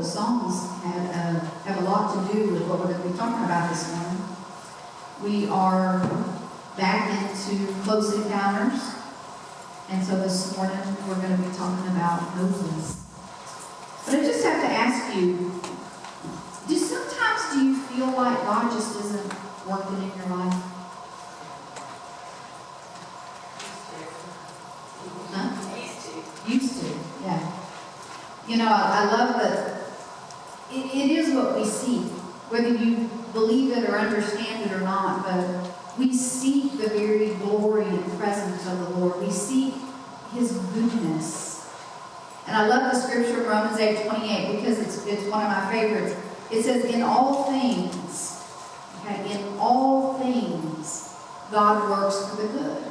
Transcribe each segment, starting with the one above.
the songs have a lot to do with what we're going to be talking about this morning. We are back into Close Encounters, and so this morning we're going to be talking about Moses. But I just have to ask you, sometimes do you feel like God just isn't working in your life? Huh? Used to, yeah. You know, I love that it is what we seek, whether you believe it or understand it or not, but we seek the very glory and presence of the Lord. We seek His goodness. And I love the scripture in Romans 8:28 because it's one of my favorites. It says, in all things, okay, in all things, God works for the good.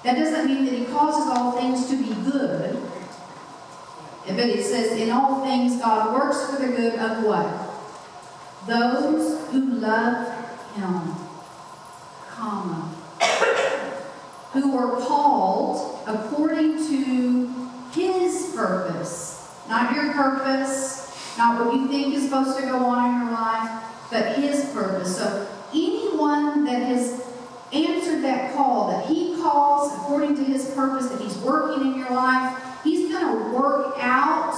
That doesn't mean that He causes all things to be good, but it says, in all things, God works for the good of what? Those who love Him, comma, who are called according to His purpose. Not your purpose, not what you think is supposed to go on in your life, but His purpose. So anyone that has answered that call, that He calls according to His purpose, that He's working in your life, He's going to work out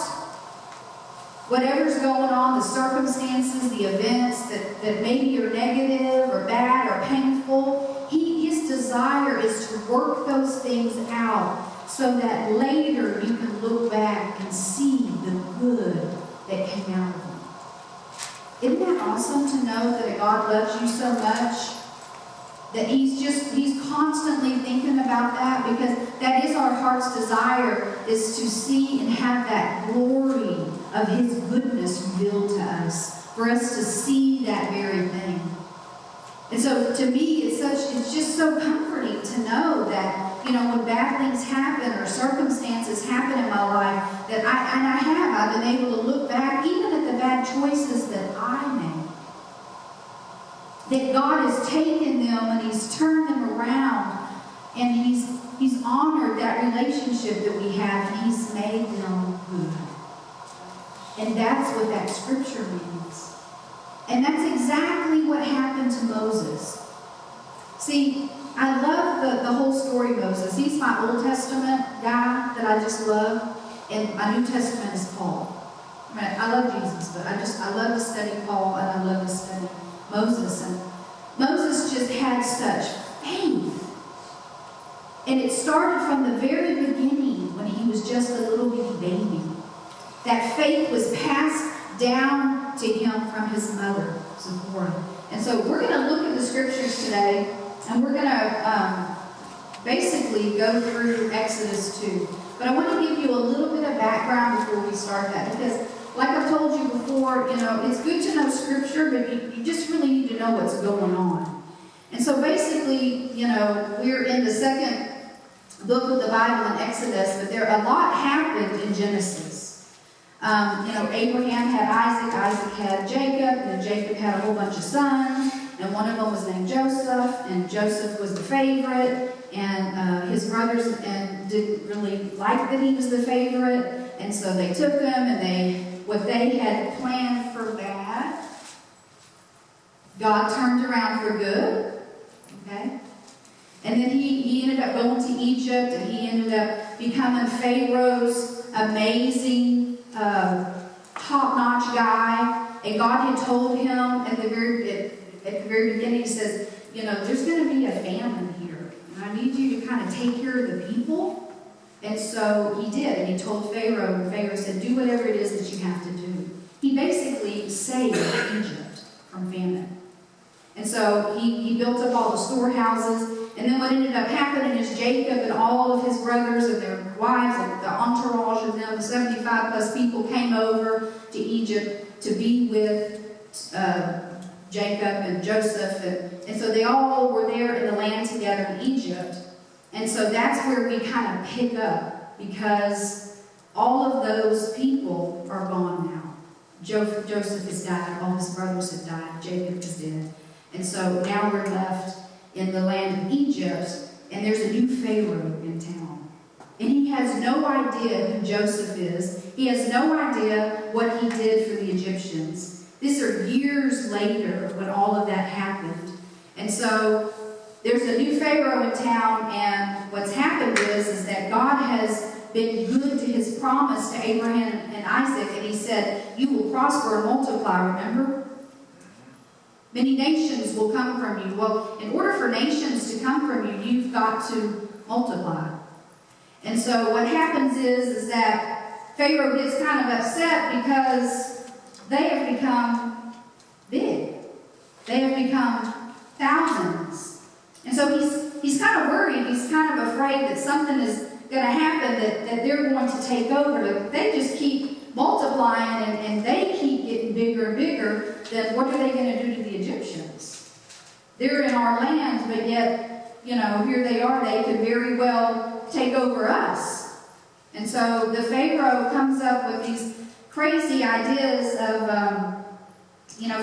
whatever's going on, the circumstances, the events that maybe are negative or bad or painful. His desire is to work those things out so that later you can look back and see the good that came out of them. Isn't that awesome to know that God loves you so much? That He's constantly thinking about that, because that is our heart's desire, is to see and have that glory of His goodness revealed to us, for us to see that very thing. And so to me, it's just so comforting to know that, you know, when bad things happen or circumstances happen in my life, that I've been able to look back even at the bad choices that I made. That God has taken them and He's turned them around, and He's honored that relationship that we have, and He's made them good. And that's what that scripture means. And that's exactly what happened to Moses. See, I love the whole story of Moses. He's my Old Testament guy that I just love, and my New Testament is Paul. I mean, I love Jesus, but I love to study Paul, and I love to study Moses. And Moses just had such faith. And it started from the very beginning when he was just a little bitty baby. That faith was passed down to him from his mother, Zipporah. And so we're going to look at the scriptures today, and we're going to basically go through Exodus 2. But I want to give you a little bit of background before we start that, because like I've told you before, you know, it's good to know scripture, but you just really need to know what's going on. And so basically, you know, we're in the second book of the Bible in Exodus, but a lot happened in Genesis. You know, Abraham had Isaac, Isaac had Jacob, and then Jacob had a whole bunch of sons, and one of them was named Joseph, and Joseph was the favorite, and his brothers didn't really like that he was the favorite, and so they took him, and what they had planned for bad, God turned around for good, okay? And then he ended up going to Egypt, and he ended up becoming Pharaoh's amazing, top-notch guy. And God had told him at the very beginning, He says, you know, there's going to be a famine here, and I need you to kind of take care of the people. And so he did, and he told Pharaoh, and Pharaoh said, do whatever it is that you have to do. He basically saved Egypt from famine. And so he built up all the storehouses. And then what ended up happening is Jacob and all of his brothers and their wives and the entourage of them, the 75 plus people, came over to Egypt to be with Jacob and Joseph. And so they all were there in the land together in Egypt. And so that's where we kind of pick up, because all of those people are gone now. Joseph has died, all his brothers have died, Jacob is dead. And so now we're left in the land of Egypt, and there's a new Pharaoh in town. And he has no idea who Joseph is. He has no idea what he did for the Egyptians. These are years later when all of that happened. And so there's a new Pharaoh in town, and what's happened is that God has been good to his promise to Abraham and Isaac, and he said, you will prosper and multiply, remember? Many nations will come from you. Well, in order for nations to come from you, you've got to multiply. And so what happens is that Pharaoh gets kind of upset because they have become big. They have become thousands. And so he's kind of worried. He's kind of afraid that something is going to happen, that they're going to take over. Like, they just keep multiplying and they keep getting bigger and bigger. Then what are they going to do to the Egyptians? They're in our land, but yet, here they are. They could very well take over us. And so the Pharaoh comes up with these crazy ideas of,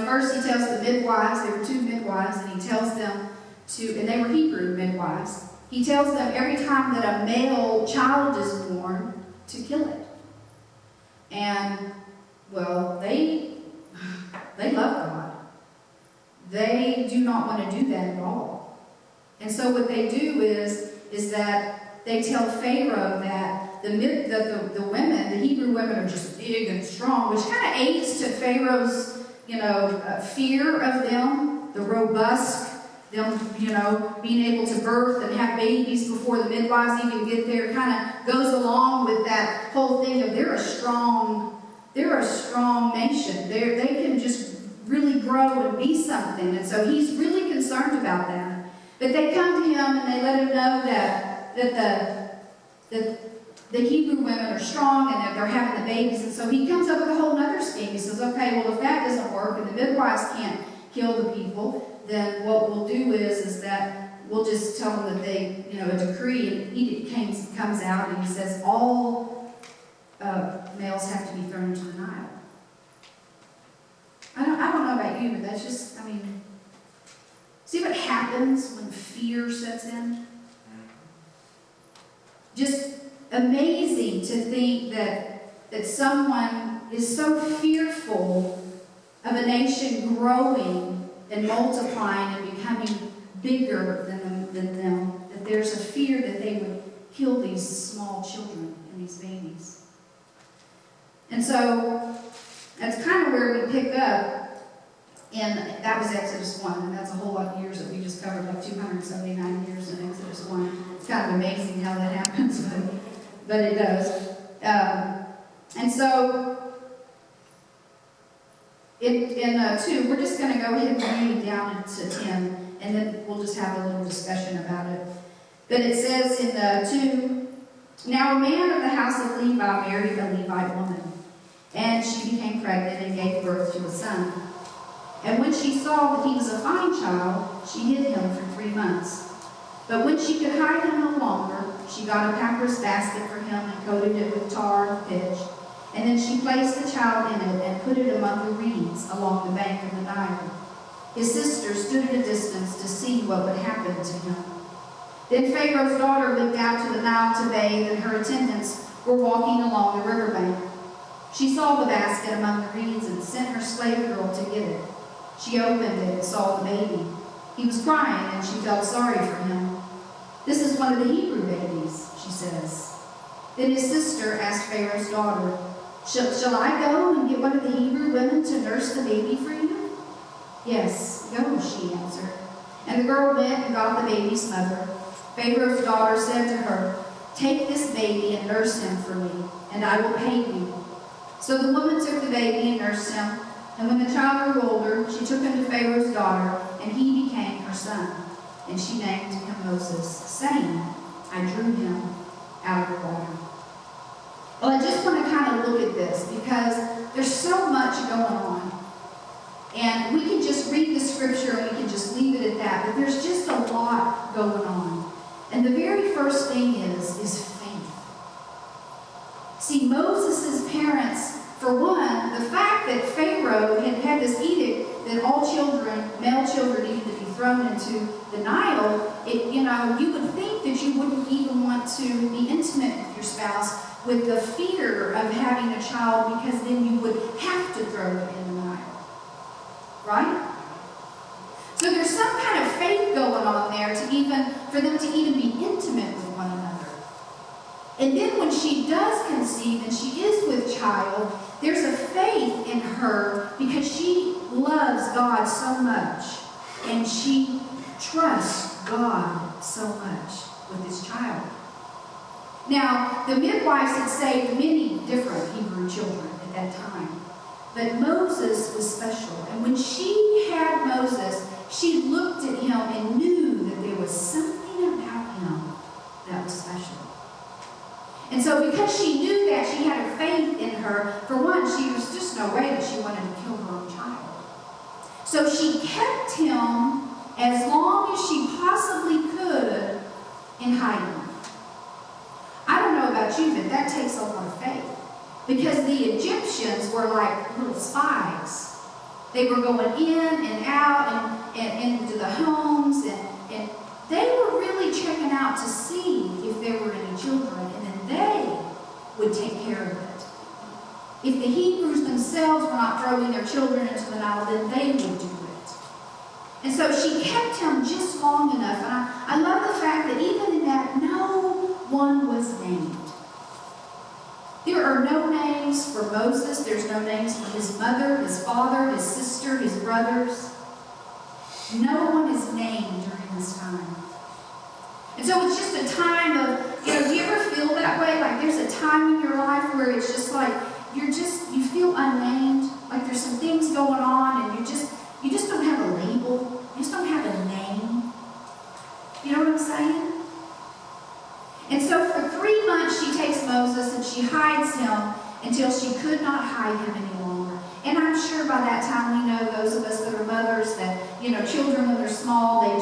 first he tells the midwives, there were 2 midwives, and he tells them and they were Hebrew midwives, he tells them every time that a male child is born to kill it. And, well, they love God. They do not want to do that at all. And so what they do is that they tell Pharaoh that the women, the Hebrew women, are just big and strong, which kind of aids to Pharaoh's, fear of them, the robust, them, being able to birth and have babies before the midwives even get there, kind of goes along with that whole thing of they're a strong nation. They can just really grow and be something. And so he's really concerned about that. But they come to him and they let him know that the Hebrew women are strong and that they're having the babies. And so he comes up with a whole other scheme. He says, okay, well, if that doesn't work and the midwives can't kill the people, then what we'll do is that we'll just tell them that they, a decree, and edict comes out, and he says all males have to be thrown into the Nile. I don't know about you, but that's just, see what happens when fear sets in? Just amazing to think that someone is so fearful of a nation growing and multiplying and becoming bigger than them, that there's a fear that they would kill these small children and these babies. And so that's kind of where we pick up, and that was Exodus 1, and that's a whole lot of years that we just covered, like 279 years in Exodus 1. It's kind of amazing how that happens, but it does. And so in 2, we're just going to go ahead and read down to 10, and then we'll just have a little discussion about it. But it says in 2, now a man of the house of Levi married a Levite woman, and she became pregnant and gave birth to a son. And when she saw that he was a fine child, she hid him for 3 months. But when she could hide him no longer, she got a papyrus basket for him and coated it with tar and pitch. And then she placed the child in it and put it among the reeds along the bank of the Nile. His sister stood at a distance to see what would happen to him. Then Pharaoh's daughter went down to the Nile to bathe, and her attendants were walking along the riverbank. She saw the basket among the reeds and sent her slave girl to get it. She opened it and saw the baby. He was crying, and she felt sorry for him. This is one of the Hebrew babies, she says. Then his sister asked Pharaoh's daughter, Shall I go and get one of the Hebrew women to nurse the baby for you? Yes, go, she answered. And the girl went and got the baby's mother. Pharaoh's daughter said to her, Take this baby and nurse him for me, and I will pay you. So the woman took the baby and nursed him. And when the child grew older, she took him to Pharaoh's daughter, and he became her son. And she named him Moses, saying, I drew him out of the water. Well, I just want to kind of look at this because there's so much going on. And we can just read the scripture and we can just leave it at that, but there's just a lot going on. And the very first thing is faith. See, Moses' parents, for one, the fact that Pharaoh had had this edict that all children, male children, needed to be thrown into the Nile, you would think think that you wouldn't even want to be intimate with your spouse with the fear of having a child, because then you would have to throw it in the Nile. Right? So there's some kind of faith going on there for them to even be intimate with one another. And then when she does conceive and she is with child, there's a faith in her because she loves God so much and she trusts God so much with this child. Now, the midwives had saved many different Hebrew children at that time, but Moses was special. And when she had Moses, she looked at him and knew that there was something about him that was special. And so because she knew that, she had a faith in her. For one, she was just no way that she wanted to kill her own child. So she kept him as long as she possibly could in hiding. I don't know about you, but that takes a lot of faith. Because the Egyptians were like little spies. They were going in and out and into the homes, and they were really checking out to see if there were any children, and then they would take care of it. If the Hebrews themselves were not throwing their children into the Nile, then they would do it. And so she kept him just long enough. And I love the fact that even in that, no one was named. There are no names for Moses. There's no names for his mother, his father, his sister, his brothers. No one is named during this time. And so it's just a time of, do you ever feel that way? Like there's a time in your life where it's just like, you feel unnamed. Like there's some things going on and you just don't have a label. You just don't have a name. You know what I'm saying? And so for 3 months she takes Moses and she hides him until she could not hide him any longer. And I'm sure by that time we know, those of us that are mothers, that, children when they're small,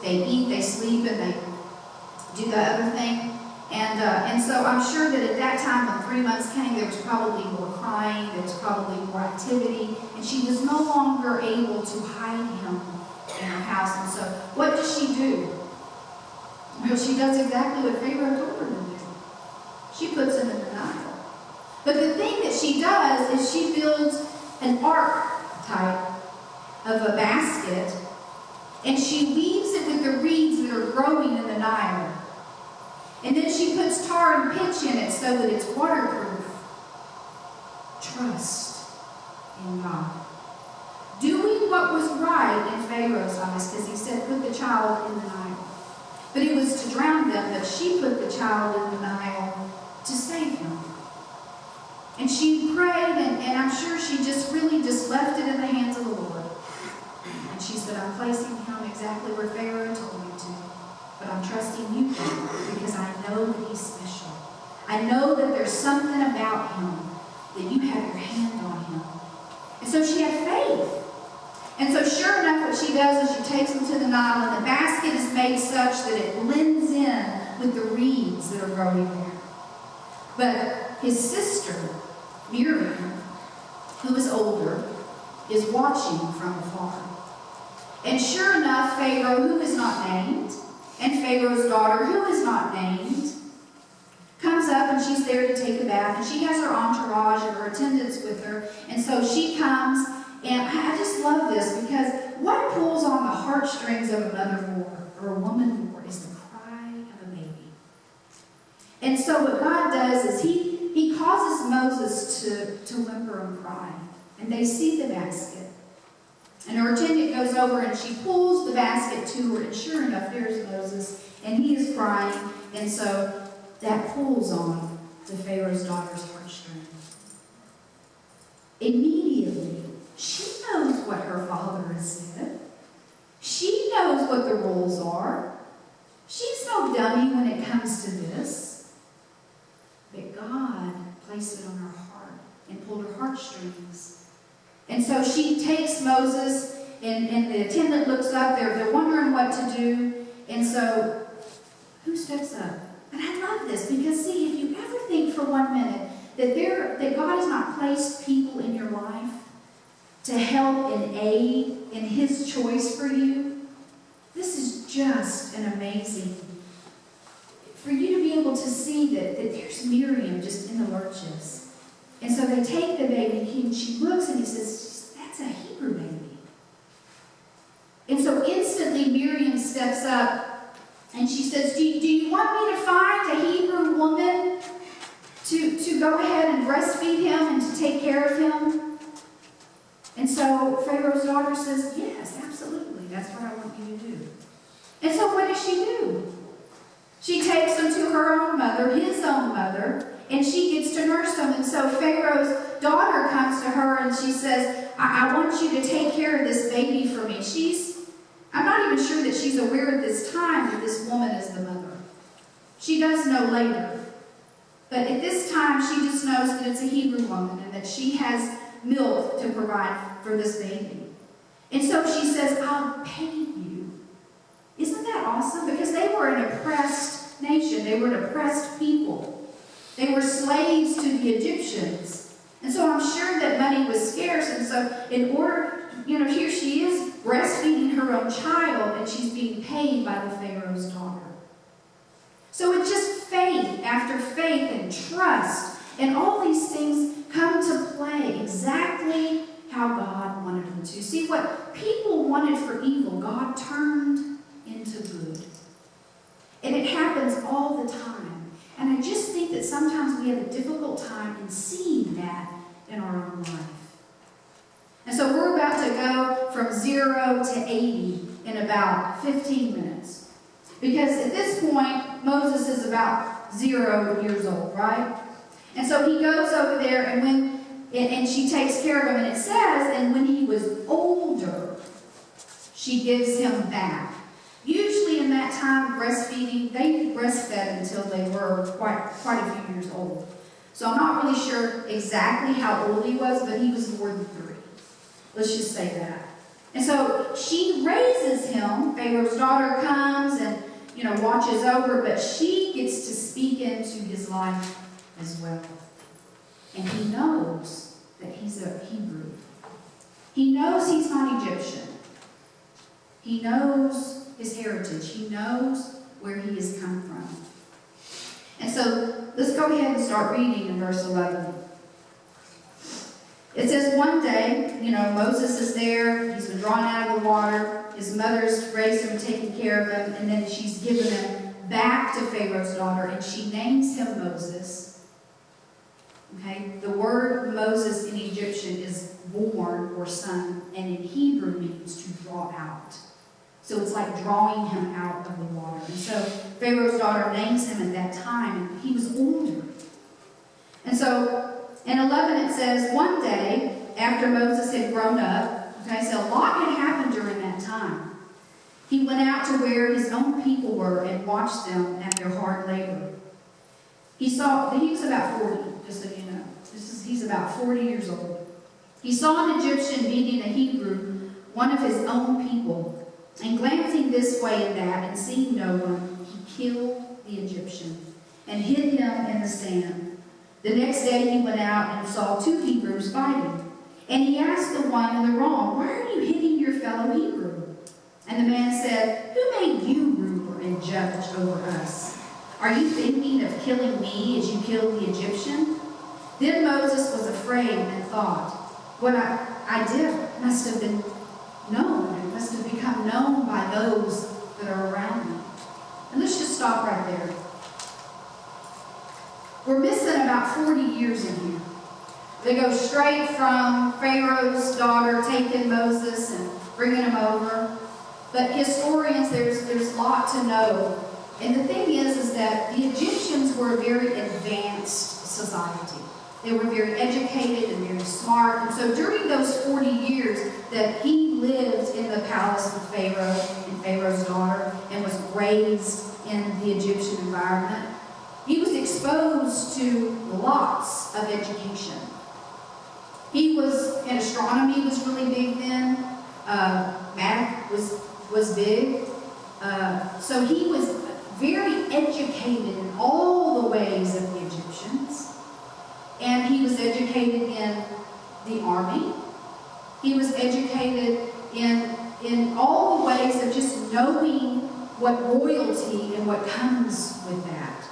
they eat, they sleep, and they do the other thing. And so I'm sure that at that time when 3 months came, there was probably more crying, there was probably more activity, and she was no longer able to hide him in her house. And so what does she do? Well, she does exactly what Pharaoh told her to do. She puts him in the Nile. But the thing that she does is she builds an archetype of a basket, and she weaves it with the reeds that are growing in the Nile. And then she puts tar and pitch in it so that it's waterproof. Trust in God. Doing what was right in Pharaoh's eyes, because he said, put the child in the Nile. But it was to drown them, but she put the child in the Nile to save him. And she prayed, and I'm sure she just left it in the hands of the Lord. And she said, I'm placing him exactly where Pharaoh told me to. But I'm trusting you, God, because I know that he's special. I know that there's something about him, that you have your hand on him. And so she had faith. And so sure enough, what she does is she takes him to the Nile, and the basket is made such that it blends in with the reeds that are growing there. But his sister, Miriam, who is older, is watching from afar. And sure enough, Pharaoh, who is not named, and Pharaoh's daughter, who is not named, comes up, and she's there to take a bath, and she has her entourage and her attendants with her. And so she comes, and I just love this, because what pulls on the heartstrings of a mother more, or a woman more, is the cry of a baby. And so what God does is he causes Moses to whimper and cry. And they see the basket. And her attendant goes over and she pulls the basket to her, and sure enough, there's Moses, and he is crying. And so that pulls on the Pharaoh's daughter's heartstrings. Immediately, she knows what her father has said. She knows what the rules are. She's no dummy when it comes to this. But God placed it on her heart and pulled her heartstrings. And so she takes Moses, and the attendant looks up. They're wondering what to do. And so, who steps up? And I love this, because see, if you ever think for 1 minute that God has not placed people in your life to help and aid in his choice for you, this is just an amazing for you to be able to see that there's Miriam just in the lurches. And so they take the baby, and she looks, and he says, that's a Hebrew baby. And so instantly Miriam steps up, and she says, do you want me to find a Hebrew woman to go ahead and breastfeed him and to take care of him? And so Pharaoh's daughter says, yes, absolutely. That's what I want you to do. And so what does she do? She takes him to her own mother, his own mother, and she gets to nurse him. And so Pharaoh's daughter comes to her and she says, I want you to take care of this baby for me. I'm not even sure that she's aware at this time that this woman is the mother. She does know later. But at this time, she just knows that it's a Hebrew woman and that she has milk to provide for this baby. And so she says, I'll pay you. Isn't that awesome? Because they were an oppressed nation. They were an oppressed people. They were slaves to the Egyptians. And so I'm sure that money was scarce. And so in order, here she is breastfeeding her own child, and she's being paid by the Pharaoh's daughter. So it's just faith after faith and trust. And all these things come to play exactly how God wanted them to. See, what people wanted for evil, God turned into good. And it happens all the time. And I just think that sometimes we have a difficult time in seeing that in our own life. And so we're about to go from 0 to 80 in about 15 minutes. Because at this point, Moses is about 0 years old, right? And so he goes over there, and she takes care of him. And it says, and when he was older, she gives him back. Usually in that time, breastfeeding, they breastfed until they were quite a few years old. So I'm not really sure exactly how old he was, but he was more than 3. Let's just say that. And so she raises him. Pharaoh's daughter comes and, watches over, but she gets to speak into his life as well. And he knows that he's a Hebrew. He knows he's not Egyptian. He knows his heritage. He knows where he has come from. And so let's go ahead and start reading in verse 11. It says, one day, Moses is there. He's been drawn out of the water. His mother's raised him, taken care of him, and then she's given him back to Pharaoh's daughter, and she names him Moses. Okay? The word Moses in Egyptian is born or son, and in Hebrew means to draw out. So it's like drawing him out of the water. And so Pharaoh's daughter names him at that time, and he was older. And so in 11 it says, one day, after Moses had grown up, okay, so a lot had happened during that time. He went out to where his own people were and watched them at their hard labor. He was about 40, just so you know. He's about 40 years old. He saw an Egyptian beating a Hebrew, one of his own people. And glancing this way and that, and seeing no one, he killed the Egyptian and hid him in the sand. The next day he went out and saw 2 Hebrews fighting. And he asked the one in the wrong, why are you hitting your fellow Hebrew? And the man said, who made you ruler and judge over us? Are you thinking of killing me as you killed the Egyptian? Then Moses was afraid and thought, what I did must have been known. It must have become known by those that are around me. And let's just stop right there. We're missing about 40 years in here. They go straight from Pharaoh's daughter taking Moses and bringing him over. But historians, there's a lot to know. And the thing is that the Egyptians were a very advanced society. They were very educated and very smart. And so during those 40 years that he lived in the palace with Pharaoh and Pharaoh's daughter and was raised in the Egyptian environment, he was exposed to lots of education. And astronomy was really big then. Math was big. So he was very educated in all the ways of the Egyptians. And he was educated in the army. He was educated in all the ways of just knowing what royalty and what comes with that.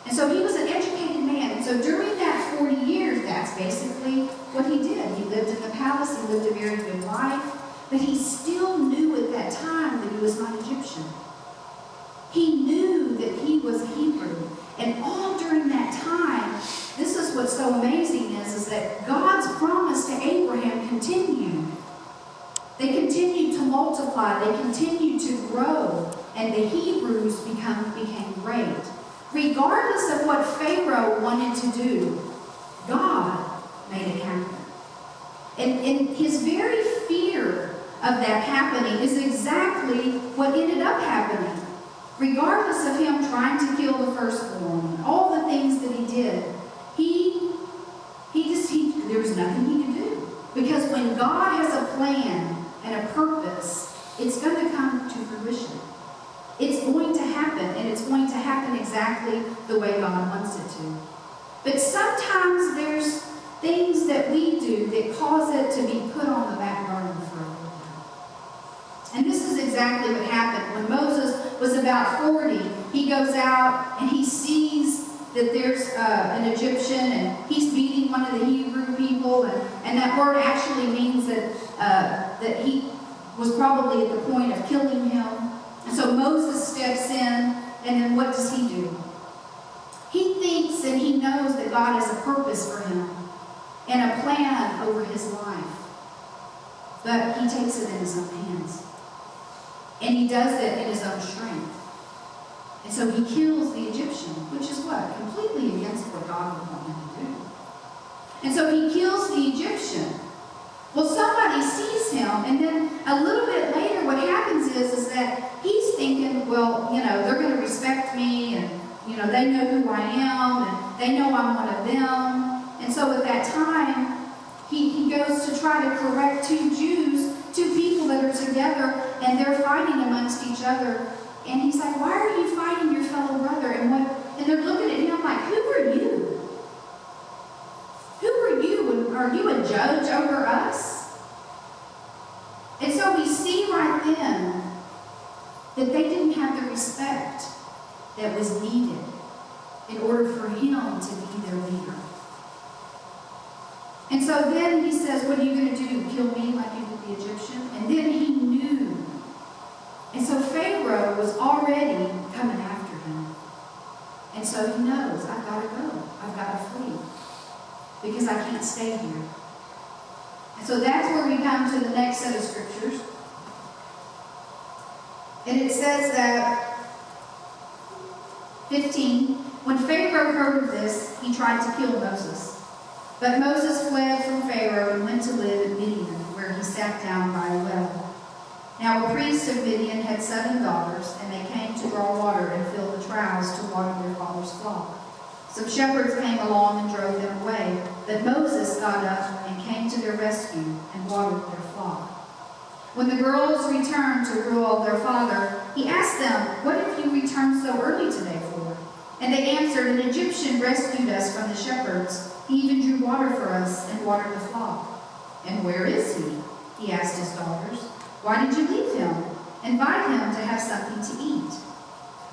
And so he was an educated man. And so during that 40 years, that's basically what he did. He lived in the palace, he lived a very good life, but he still knew at that time that he was not Egyptian. He knew that he was Hebrew. And all during that time, this is what's so amazing is that God's promise to Abraham continued. They continued to multiply, they continued to grow, and the Hebrews became great. Regardless of what Pharaoh wanted to do, God made it happen. And his very fear of that happening is exactly what ended up happening. Regardless of him trying to kill the firstborn, all the things that he did, there was nothing he could do. Because when God has a plan and a purpose, it's going to come to fruition. It's going to happen, and it's going to happen exactly the way God wants it to. But sometimes there's things that we do that cause it to be put on the back burner for a little while. And this is exactly what happened. When Moses was about 40, he goes out and he sees that there's an Egyptian, and he's beating one of the Hebrew people, and that word actually means that he was probably at the point of killing him. And so Moses steps in, and then what does he do? He thinks and he knows that God has a purpose for him and a plan over his life. But he takes it in his own hands. And he does it in his own strength. And so he kills the Egyptian, which is what? Completely against what God would want him to do. And so he kills the Egyptian. Well, somebody sees him, and then a little bit later what happens is that he's thinking, well, they're going to respect me, and, they know who I am, and they know I'm one of them. And so at that time, he goes to try to correct two people that are together, and they're fighting amongst each other. And he's like, why are you fighting your fellow brother? And they're looking at him like, who are you? Who are you? And are you a judge over us? And so we see right then that they didn't have the respect that was needed in order for him to be their leader. And so then he says, what are you going to do? Kill me like you did the Egyptian? And then he knew. And so Pharaoh was already coming after him. And so he knows, I've got to go. I've got to flee. Because I can't stay here. And so that's where we come to the next set of scriptures. And it says that, 15, when Pharaoh heard of this, he tried to kill Moses. But Moses fled from Pharaoh and went to live in Midian, where he sat down by a well. Now a priest of Midian had 7 daughters, and they came to draw water and fill the troughs to water their father's flock. Some shepherds came along and drove them away, but Moses got up and came to their rescue and watered their flock. When the girls returned to rule their father, he asked them, what have you returned so early today for? And they answered, an Egyptian rescued us from the shepherds. He even drew water for us and watered the flock. And where is he? He asked his daughters. Why did you leave him? Invite him to have something to eat.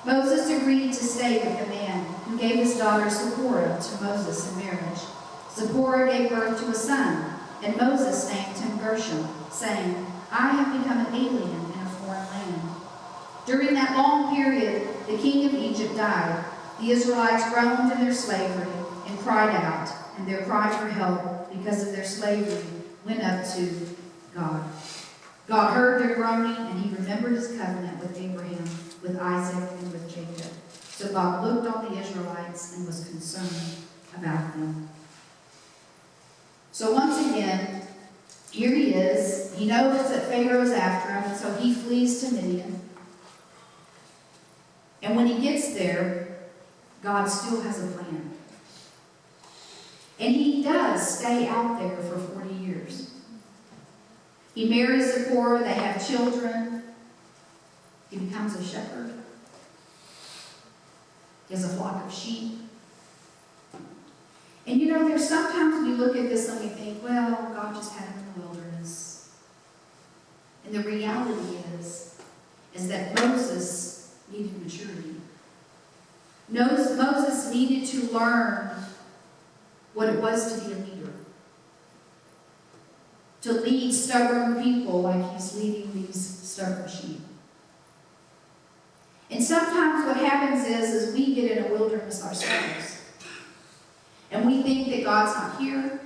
Moses agreed to stay with the man who gave his daughter Zipporah to Moses in marriage. Zipporah gave birth to a son, and Moses named him Gershom, saying, I have become an alien in a foreign land. During that long period, the king of Egypt died. The Israelites groaned in their slavery and cried out, and their cry for help because of their slavery went up to God. God heard their groaning, and he remembered his covenant with Abraham, with Isaac, and with Jacob. So God looked on the Israelites and was concerned about them. So once again, here he is. He knows that Pharaoh is after him, so he flees to Midian. And when he gets there, God still has a plan. And he does stay out there for 40 years. He marries Zipporah, they have children. He becomes a shepherd. He has a flock of sheep. And there's sometimes we look at this and we think, well, God just had him in the wilderness. And the reality is that Moses maturity. Moses needed to learn what it was to be a leader. To lead stubborn people like he's leading these stubborn sheep. And sometimes what happens is we get in a wilderness ourselves. And we think that God's not here.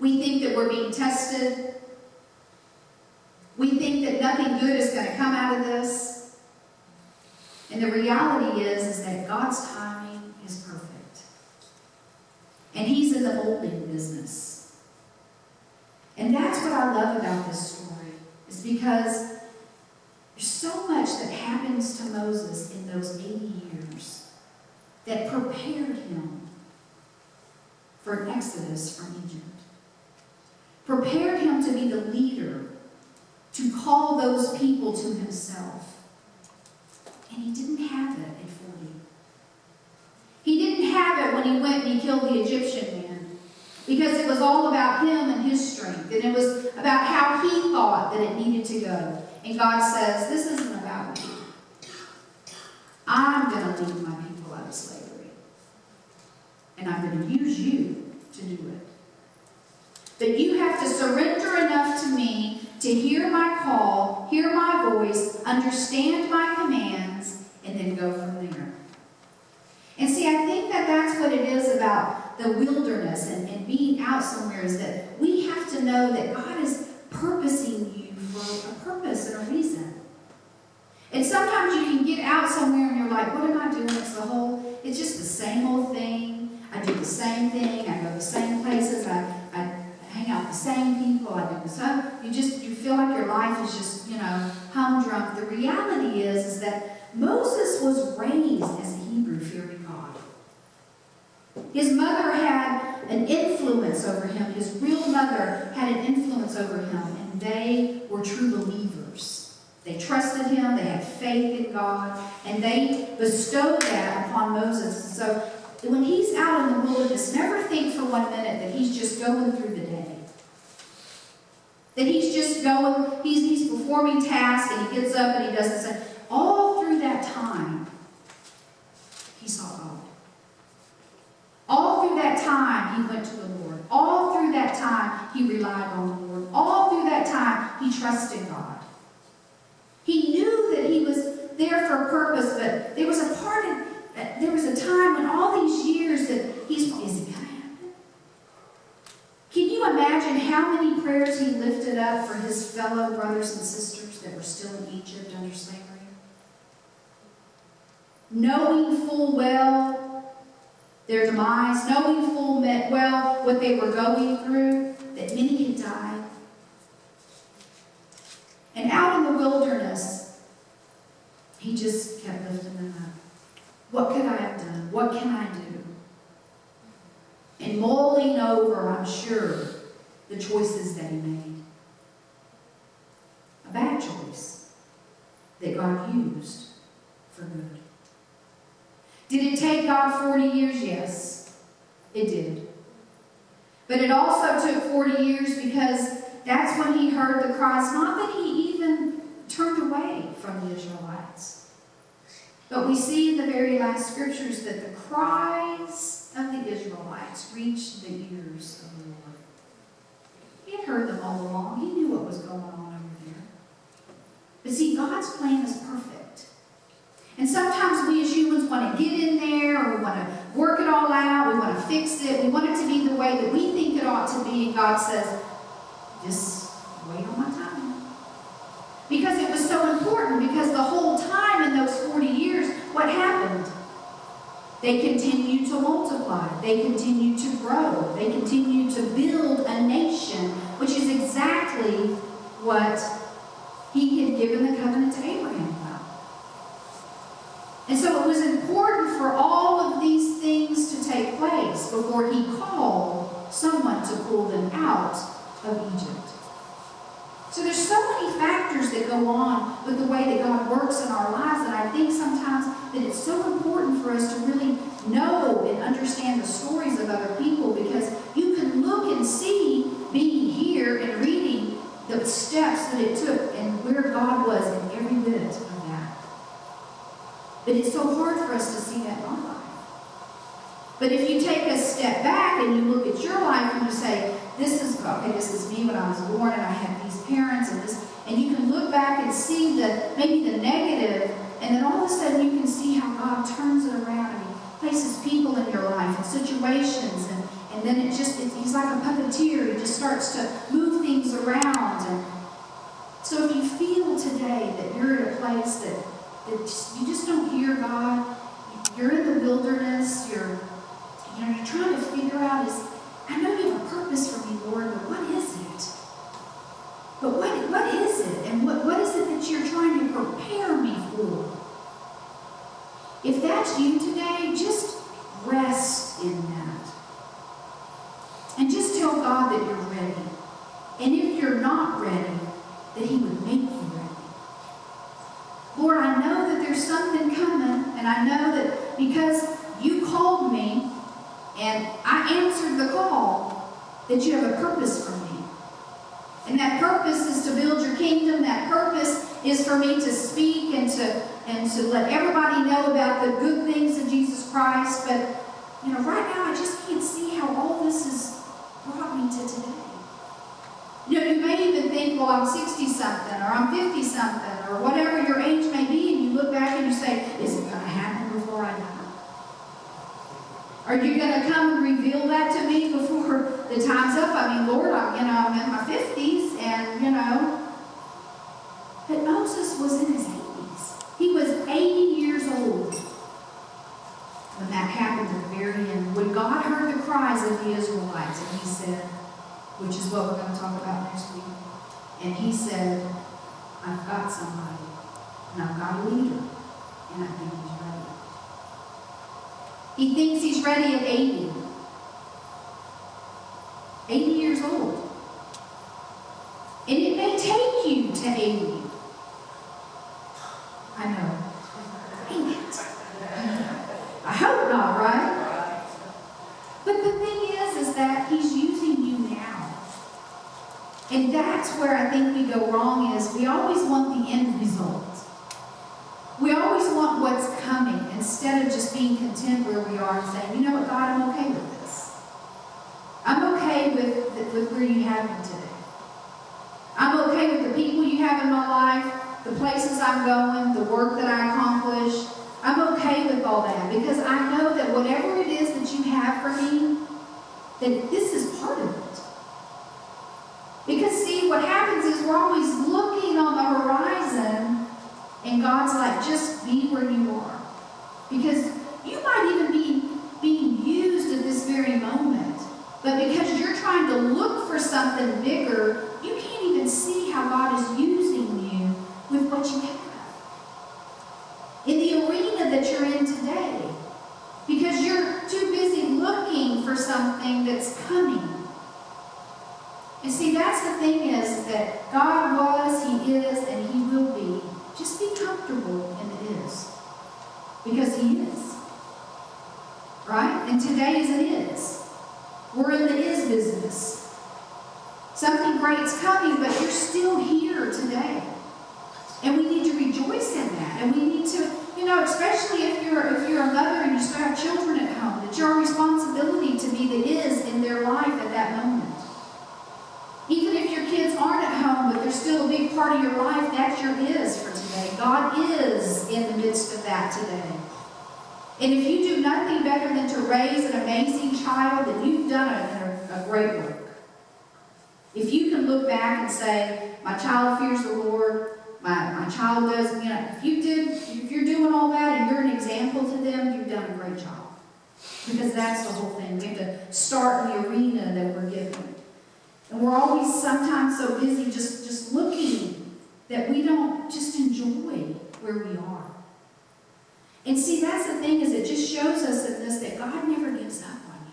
We think that we're being tested. We think that nothing good is going to come out of this. And the reality is that God's timing is perfect. And he's in the molding business. And that's what I love about this story, is because there's so much that happens to Moses in those 80 years that prepared him for an exodus from Egypt. Prepared him to be the leader, to call those people to himself. And he didn't have it at 40. He didn't have it when he went and he killed the Egyptian man, because it was all about him and his strength, and it was about how he thought that it needed to go. And God says, this isn't about me. I'm going to lead my people out of slavery. And I'm going to use you to do it. But you have to surrender enough to me to hear my call, hear my voice, understand my commands, and then go from there. And see, I think that that's what it is about the wilderness and being out somewhere, is that we have to know that God is purposing you for a purpose and a reason. And sometimes you can get out somewhere and you're like, what am I doing? It's just the same old thing. I do the same thing. I go to the same places. I hang out with the same people. I do the same. You feel like your life is just, humdrum. The reality is that Moses was raised as a Hebrew fearing God. His mother had an influence over him. His real mother had an influence over him, and they were true believers. They trusted him, they had faith in God, and they bestowed that upon Moses. So when he's out in the wilderness, never think for 1 minute that he's just going through the day. That he's just going, he's performing tasks, and he gets up and he does this. All through that time, he saw God. All through that time, he went to the Lord. All through that time, he relied on the Lord. All through that time, he trusted God. He knew that he was there for a purpose, but there was a time when all these years that is it going to happen? Can you imagine how many prayers he lifted up for his fellow brothers and sisters that were still in Egypt under slavery? Knowing full well their demise, knowing full well what they were going through, that many had died. And out in the wilderness, he just kept lifting them up. What could I have done? What can I do? And mulling over, I'm sure, the choices that he made. A bad choice that God used for good. Did it take God 40 years? Yes, it did. But it also took 40 years because that's when he heard the cries, not that he even turned away from the Israelites. But we see in the very last scriptures that the cries of the Israelites reached the ears of the Lord. He had heard them all along. He knew what was going on over there. But see, God's plan is perfect. And sometimes we as humans want to get in there, or we want to work it all out, we want to fix it, we want it to be the way that we think it ought to be, and God says, just wait on my time. Because it was so important, because the whole time in those 40 years, what happened? They continued to multiply, they continued to grow, they continued to build a nation, which is exactly what he had given the covenant to Abraham about. And so it was important for all of these things to take place before he called someone to pull them out of Egypt. So there's so many factors that go on with the way that God works in our lives, and I think sometimes that it's so important for us to really know and understand the stories of other people, because you can look and see, being here and reading the steps that it took and where God was in every bit of that. But it's so hard for us to see that in our life. But if you take a step back and you look at your life and you say, this is me when I was born and I had these parents and this, and you can look back and see maybe the negative, and then all of a sudden you can see how God turns it around and He places people in your life and situations, and then He's like a puppeteer. He just starts to move things around. And so if you feel today that you're at a place that you just don't hear God, you're in the wilderness, you're trying to figure out, I know you have a purpose for me, Lord, but what is it? But what is it? And what is it that you're trying to prepare me for? If that's you today, just rest in that. And just tell God that you're ready. And if you're not ready, that He would make you ready. Lord, I know that there's something coming, and I know that because you called me, and I answered the call, that you have a purpose for me. And that purpose is to build your kingdom. That purpose is for me to speak and to let everybody know about the good things of Jesus Christ. But, right now I just can't see how all this has brought me to today. You may even think, well, I'm 60-something, or I'm 50-something, or whatever your age may be, and you look back and you say, is it going to happen before I die? Are you going to come and reveal that to me before the time's up? I mean, Lord, I'm in my 50s, and, But Moses was in his 80s. He was 80 years old when that happened at the very end. When God heard the cries of the Israelites, and He said, which is what we're going to talk about next week, and He said, I've got somebody, and I've got a leader, and I think he's ready. He thinks he's ready at 80. 80 years old. And it may take you to 80. I know. Dang it. I hope not, right? But the thing is that He's using you now. And that's where I think we go wrong, is we always want the end result. We always want what's coming instead of just being content where we are and saying, you know what, God, I'm okay with this. I'm okay with where you have me today. I'm okay with the people you have in my life, the places I'm going, the work that I accomplish. I'm okay with all that because I know that whatever it is that you have for me, that this is part of it. Because see, what happens is we're always looking on the horizon, and God's like, just be where you are. Because you might even be being used at this very moment. But because you're trying to look for something bigger, you can't even see how God is using you with what you have. In the arena that you're in today. Because you're too busy looking for something that's coming. And see, that's the thing is that God was, He is, and He will be. Just be comfortable in the is. Because He is. Right? And today is an is. We're in the is business. Something great's coming, but you're still here today. And we need to rejoice in that. And we need to, especially if you're a mother and you still have children at home, it's your responsibility to be the is in their life at that moment. Even if your kids aren't at home, but they're still a big part of your life, that's your is for today. God is in the midst of that today. And if you do nothing better than to raise an amazing child, then you've done a great work. If you can look back and say, my child fears the Lord, my child does, if you're doing all that and you're an example to them, you've done a great job. Because that's the whole thing. We have to start in the arena that we're given. And we're always sometimes so busy just looking that we don't just enjoy where we are. And see, that's the thing, is it just shows us in this that God never gives up on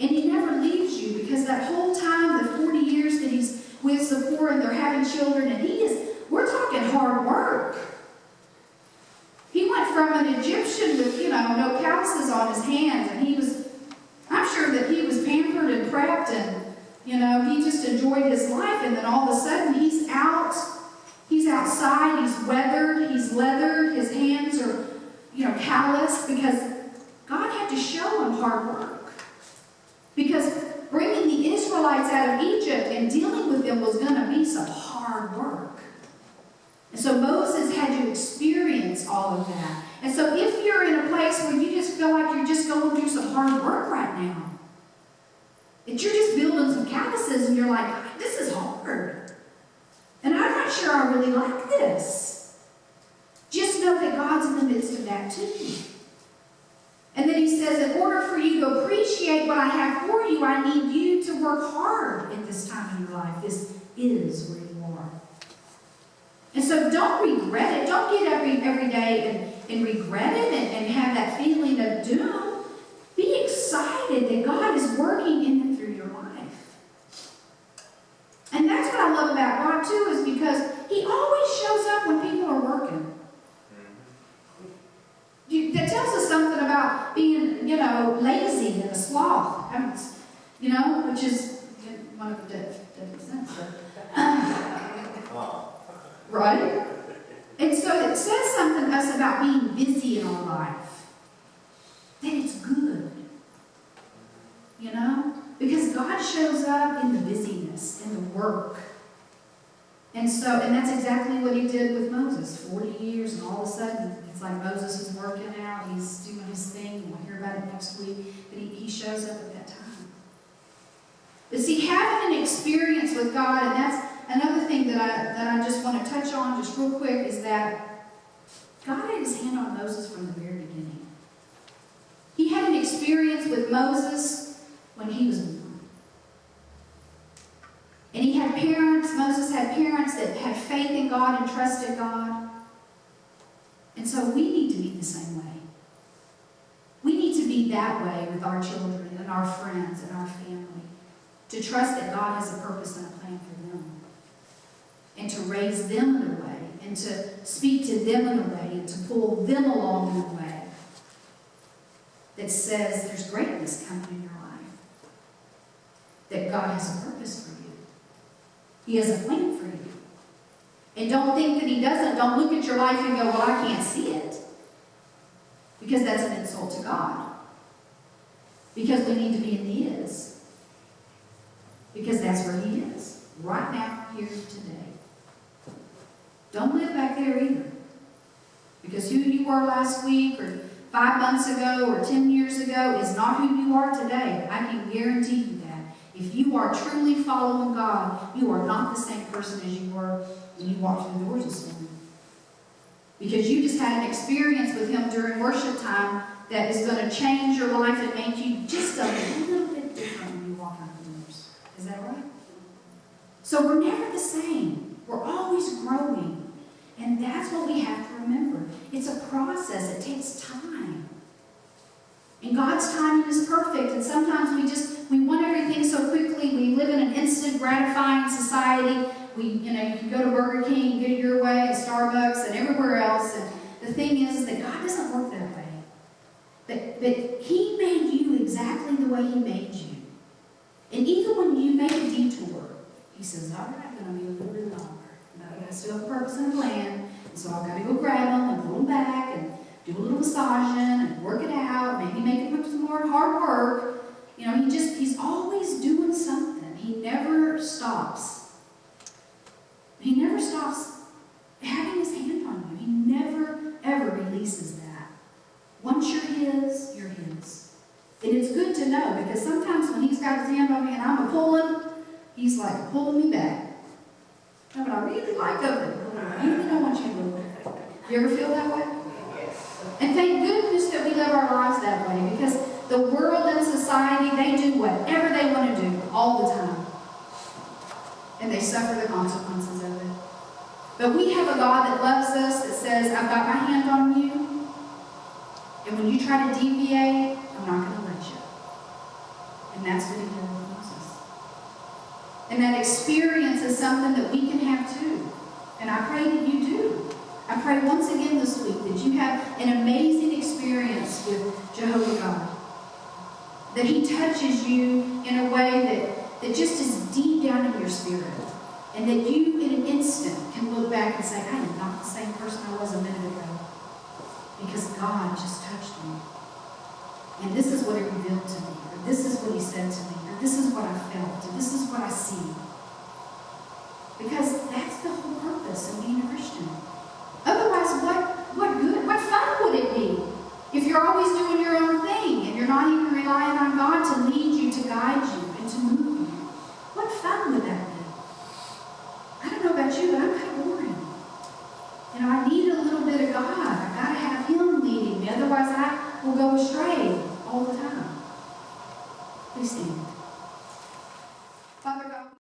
you. And He never leaves you, because that whole time, the 40 years that He's with Zipporah and they're having children, and we're talking hard work. He went from an Egyptian with, no calluses on his hands, and I'm sure that he was pampered and prepped, and, he just enjoyed his life, and then all of a sudden he's out outside, he's weathered, he's leathered, his hands are, calloused, because God had to show him hard work. Because bringing the Israelites out of Egypt and dealing with them was going to be some hard work. And so Moses had to experience all of that. And so if you're in a place where you just feel like you're just going through some hard work right now, that you're just building some calluses and you're like, this is hard. And I'm not sure I really like this. Just know that God's in the midst of that too. And then he says, in order for you to appreciate what I have for you, I need you to work hard at this time in your life. This is where you are. And so don't regret it. Don't get up every day and regret it and have that feeling of doom. Be excited that God is working in and through your life. And that's what I love about God too, is because he always shows up when people are working. That tells us something about being, lazy and a sloth, which is one of the doesn't sense. Right? And so it says something to us about being busy in our life. That it's good. Because God shows up in the busyness, in the work. And that's exactly what he did with Moses. 40 years, and all of a sudden, it's like Moses is working out, he's doing his thing, we'll hear about it next week, but he shows up at that time. But see, having an experience with God, and that's another thing that I just want to touch on just real quick, is that God had his hand on Moses from the very beginning. He had an experience with Moses when he was born. And he had parents, Moses had parents that had faith in God and trusted God. And so we need to be the same way. We need to be that way with our children and our friends and our family. To trust that God has a purpose and a plan for them. And to raise them in a way. And to speak to them in a way. And to pull them along in a way that says there's greatness coming in your life. That God has a purpose for you. He has a plan for you. And don't think that he doesn't. Don't look at your life and go, well, I can't see it. Because that's an insult to God. Because we need to be in the is. Because that's where he is. Right now, here, today. Don't live back there either. Because who you were last week or 5 months ago or 10 years ago is not who you are today. I can guarantee you that. If you are truly following God, you are not the same person as you were when you walked through the doors this morning. Because you just had an experience with him during worship time that is going to change your life and make you just a little bit different when you walk out the doors. Is that right? So we're never the same. We're always growing. And that's what we have to remember. It's a process. It takes time. And God's timing is perfect. And sometimes we want everything so quickly. We live in an instant gratifying society. You can go to Burger King and get it your way, and Starbucks, and everywhere else. And the thing is that God doesn't work that way. But he made you exactly the way he made you. And even when you make a detour, he says, all right, I'm going to be a little bit longer. I still have a purpose and a plan. And so I've got to go grab them and pull them back and do a little massaging and work it out, maybe make it some more hard work. He's always doing something. He never stops. He never stops having his hand on you. He never, ever releases that. Once you're his, you're his. And it's good to know, because sometimes when he's got his hand on me and I'm a-pulling, he's like pulling me back. No, but I really like them. I really don't want you to move. You ever feel that way? And thank goodness that we live our lives that way, because the world and society, they do whatever they want to do all the time. And they suffer the consequences of it. But we have a God that loves us, that says, I've got my hand on you. And when you try to deviate, I'm not going to let you. And that's what he did with Moses. And that experience is something that we can have too. And I pray that you do. I pray once again this week that you have an amazing experience with Jehovah God. That he touches you in a way that just is deep down in your spirit. And that you, in an instant, can look back and say, I am not the same person I was a minute ago. Because God just touched me. And this is what He revealed to me. Or this is what He said to me. Or this is what I felt. Or this is what I see. Because that's the whole purpose of being a Christian. Otherwise, what good, what fun would it be if you're always doing your own thing and you're not even relying on God to lead you, to guide you, and to move you? What fun would that be? I don't know about you, but I'm kind of boring. You know, I need a little bit of God. I've got to have Him leading me. Otherwise, I will go astray all the time. Please stand.